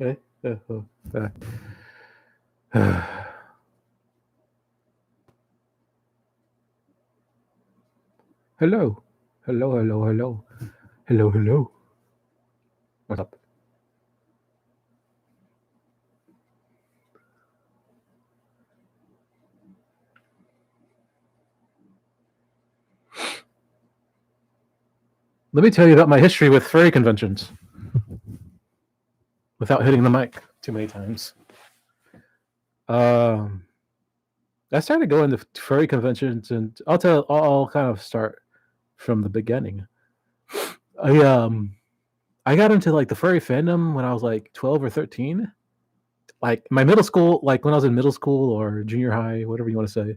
Eh, Hello. Hello, hello, hello. Hello, hello. What's up? Let me tell you about my history with furry conventions without hitting the mic too many times. I started going to furry conventions, and I'll kind of start from the beginning. I got into like the furry fandom when I was like 12 or 13. Like my middle school, like when I was in middle school or junior high, whatever you want to say.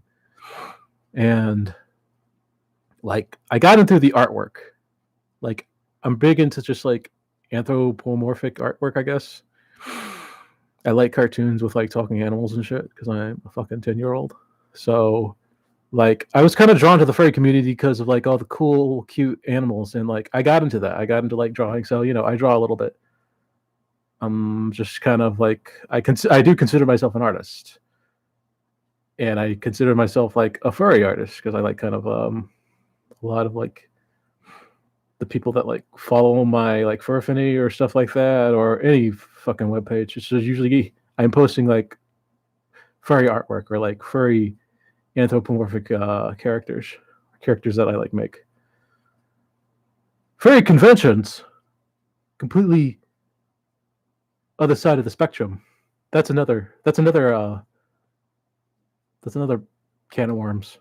And like I got into the artwork. Like I'm big into just like anthropomorphic artwork, I guess. I like cartoons with like talking animals and shit because I'm a fucking 10-year-old. So like I was kind of drawn to the furry community because of like all the cool, cute animals, and like I got into that. I got into like drawing, so I draw a little bit. I'm just kind of like I do consider myself an artist, and I consider myself like a furry artist because I like kind of a lot of like the people that like follow my like Furfinny or stuff like that, or any fucking webpage. It's just usually I'm posting like furry artwork or like furry anthropomorphic characters that I like make. Furry conventions, completely other side of the spectrum. That's another can of worms.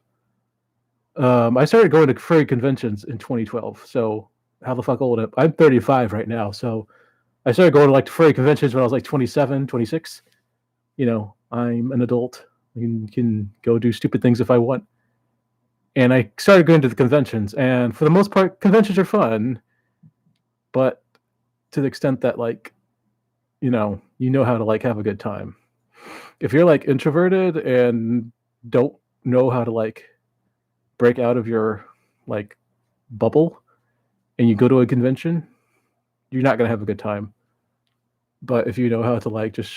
I started going to furry conventions in 2012. So how the fuck old am I? I'm 35 right now. So I started going to like furry conventions when I was like 27, 26. I'm an adult. I can go do stupid things if I want. And I started going to the conventions, and for the most part, conventions are fun, but to the extent that like, you know how to like have a good time. If you're like introverted and don't know how to like break out of your like bubble and you go to a convention, you're not going to have a good time. But if you know how to like just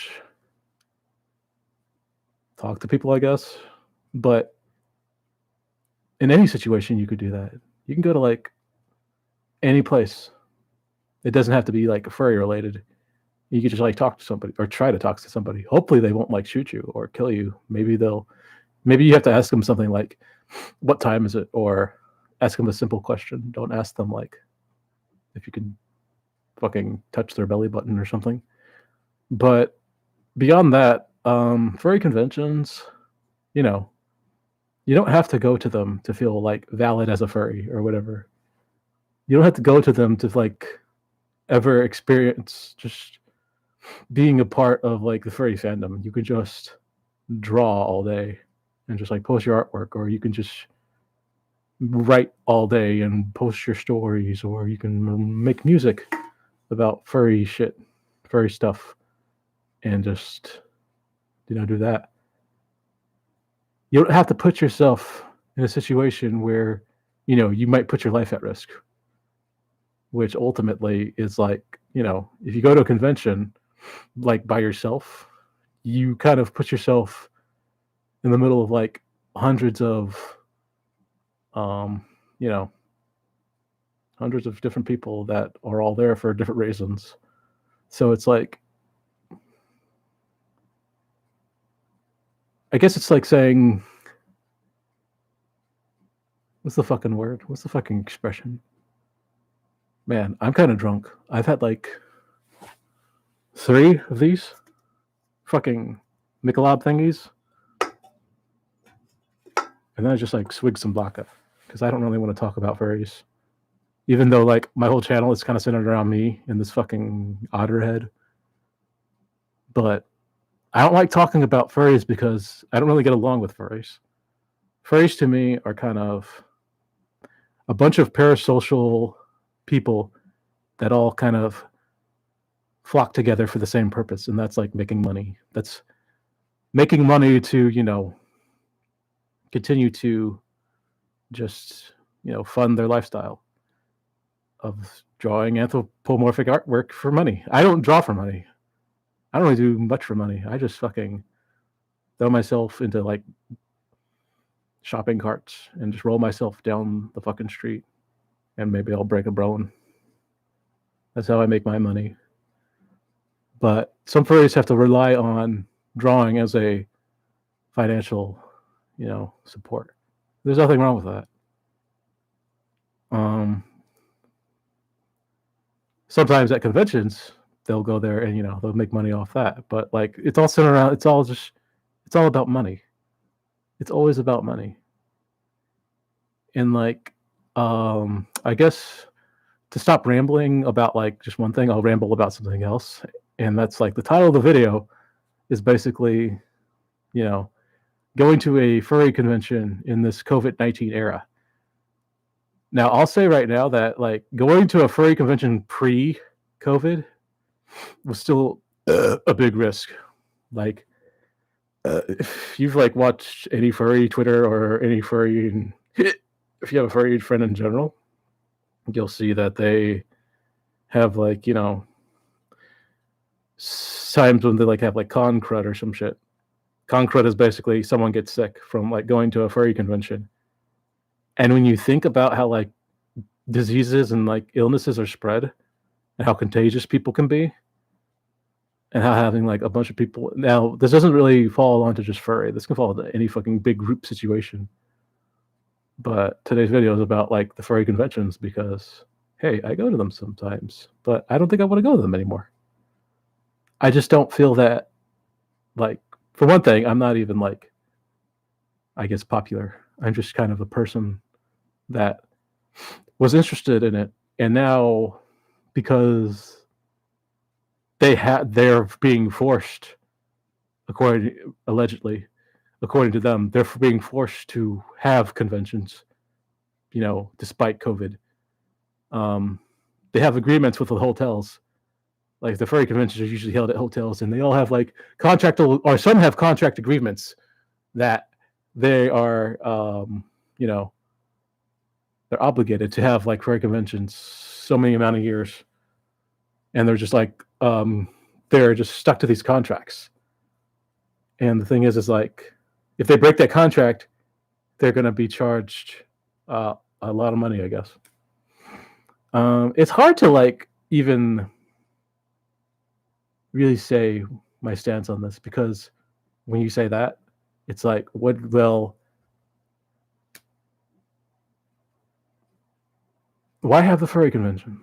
talk to people, I guess. But in any situation, you could do that. You can go to like any place. It doesn't have to be like furry related. You could just like talk to somebody or try to talk to somebody. Hopefully, they won't like shoot you or kill you. Maybe you have to ask them something like, "What time is it?" or ask them a simple question. Don't ask them like if you can fucking touch their belly button or something. But beyond that, furry conventions, you know, you don't have to go to them to feel like valid as a furry or whatever. You don't have to go to them to like ever experience just being a part of like the furry fandom. You can just draw all day and just like post your artwork, or you can just write all day and post your stories, or you can make music about furry shit, furry stuff, and just do that. You don't have to put yourself in a situation where you might put your life at risk, which ultimately is like, if you go to a convention like by yourself, you kind of put yourself in the middle of like hundreds of you know hundreds of different people that are all there for different reasons. So it's like, I guess it's like saying, what's the fucking word? What's the fucking expression? Man, I'm kind of drunk. I've had like 3 of these fucking Michelob thingies, and then I just like swig some vodka because I don't really want to talk about furries, even though like my whole channel is kind of centered around me and this fucking Otter head. But I don't like talking about furries because I don't really get along with furries. Furries to me are kind of a bunch of parasocial people that all kind of flock together for the same purpose, and that's like making money. That's making money to continue to just fund their lifestyle of drawing anthropomorphic artwork for money. I don't draw for money. I don't really do much for money. I just fucking throw myself into like shopping carts and just roll myself down the fucking street, and maybe I'll break a bone. That's how I make my money. But some furries have to rely on drawing as a financial, support. There's nothing wrong with that. Sometimes at conventions they'll go there and they'll make money off that. But like it's all centered around. It's all about money. It's always about money. And like, I guess to stop rambling about like just one thing, I'll ramble about something else. And that's like the title of the video is basically, going to a furry convention in this COVID-19 era. Now, I'll say right now that like going to a furry convention pre-COVID was still a big risk. Like, if you've like watched any furry Twitter or any furry, if you have a furry friend in general, you'll see that they have like times when they like have like con crud or some shit. Con crud is basically someone gets sick from like going to a furry convention. And when you think about how like diseases and like illnesses are spread and how contagious people can be, and how having like a bunch of people, now this doesn't really fall onto just furry. This can fall into any fucking big group situation. But today's video is about like the furry conventions because, hey, I go to them sometimes, but I don't think I want to go to them anymore. I just don't feel that, like, for one thing, I'm not even like, I guess, popular. I'm just kind of a person that was interested in it. And now, because they're being forced, allegedly, according to them, they're being forced to have conventions, despite COVID. They have agreements with the hotels. Like the furry conventions are usually held at hotels, and they all have like or some have contract agreements that they are, they're obligated to have like furry conventions so many amount of years, and they're just like, they're just stuck to these contracts. And the thing is like, if they break that contract, they're going to be charged a lot of money, I guess. It's hard to like even really say my stance on this, because when you say that, it's like, why have the furry convention?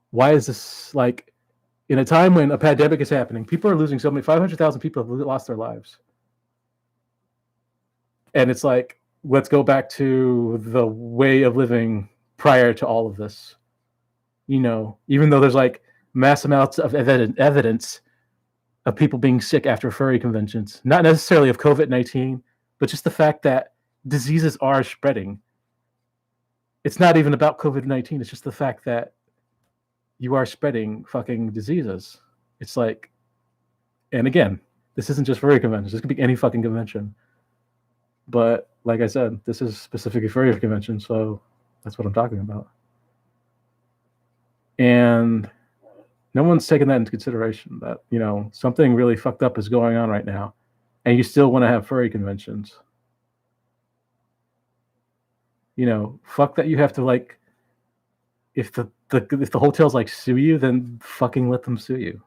Why is this like in a time when a pandemic is happening? People are losing so many, 500,000 people have lost their lives. And it's like, let's go back to the way of living prior to all of this. Even though there's like mass amounts of evidence of people being sick after furry conventions, not necessarily of COVID-19, but just the fact that diseases are spreading. It's not even about COVID-19. It's just the fact that you are spreading fucking diseases. It's like, and again, this isn't just furry conventions. This could be any fucking convention. But like I said, this is specifically furry convention, so that's what I'm talking about. And no one's taken that into consideration, that, something really fucked up is going on right now, and you still want to have furry conventions. Fuck that you have to like, if the hotels like sue you, then fucking let them sue you.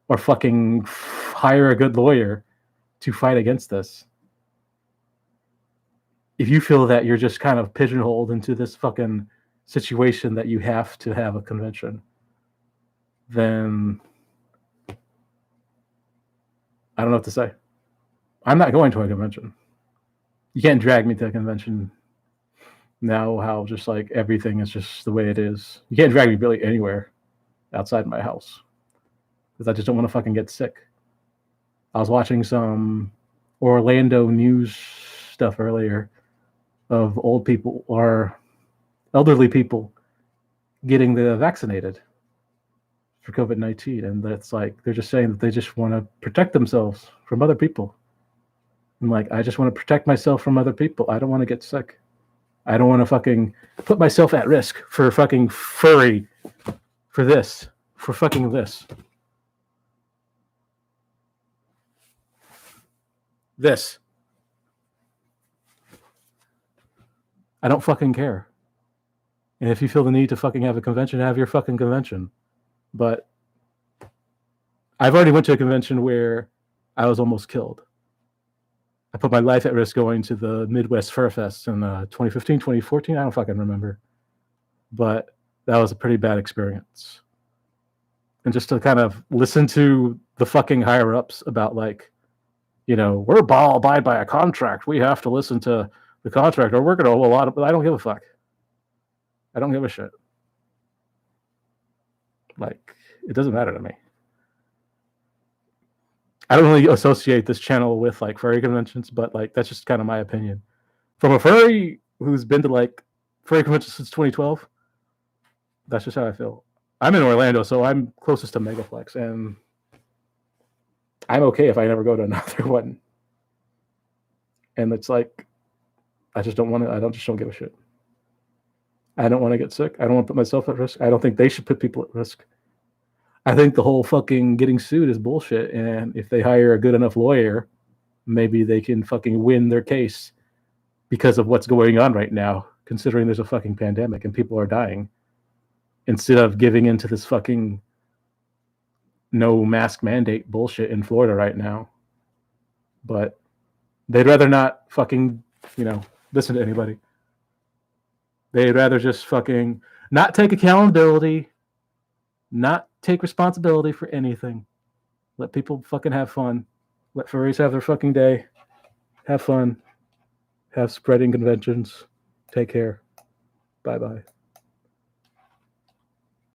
Or fucking hire a good lawyer to fight against this. If you feel that you're just kind of pigeonholed into this fucking situation that you have to have a convention, then I don't know what to say. I'm not going to a convention. You can't drag me to a convention now, how just like everything is just the way it is. You can't drag me really anywhere outside my house, because I just don't want to fucking get sick. I was watching some Orlando news stuff earlier of old people or elderly people getting vaccinated for COVID-19, and that's like, they're just saying that they just want to protect themselves from other people. I'm like, I just want to protect myself from other people. I don't want to get sick. I don't want to fucking put myself at risk for fucking furry, for fucking this. This. I don't fucking care. And if you feel the need to fucking have a convention, have your fucking convention. But I've already went to a convention where I was almost killed. I put my life at risk going to the Midwest Fur Fest in 2015, 2014. I don't fucking remember. But that was a pretty bad experience. And just to kind of listen to the fucking higher ups about like, you know, we're abide by a contract. We have to listen to the contract or we're going to owe a lot of, I don't give a fuck. I don't give a shit. Like, it doesn't matter to me. I don't really associate this channel with like furry conventions, but like that's just kind of my opinion. From a furry who's been to like furry conventions since 2012, that's just how I feel. I'm in Orlando, so I'm closest to Megaplex, and I'm okay if I never go to another one. And it's like, I just don't want to. Don't give a shit. I don't want to get sick. I don't want to put myself at risk. I don't think they should put people at risk. I think the whole fucking getting sued is bullshit. And if they hire a good enough lawyer, maybe they can fucking win their case because of what's going on right now, considering there's a fucking pandemic and people are dying, instead of giving into this fucking no mask mandate bullshit in Florida right now. But they'd rather not fucking, listen to anybody. They'd rather just fucking not take accountability, not take responsibility for anything. Let people fucking have fun. Let furries have their fucking day. Have fun. Have spreading conventions. Take care. Bye-bye.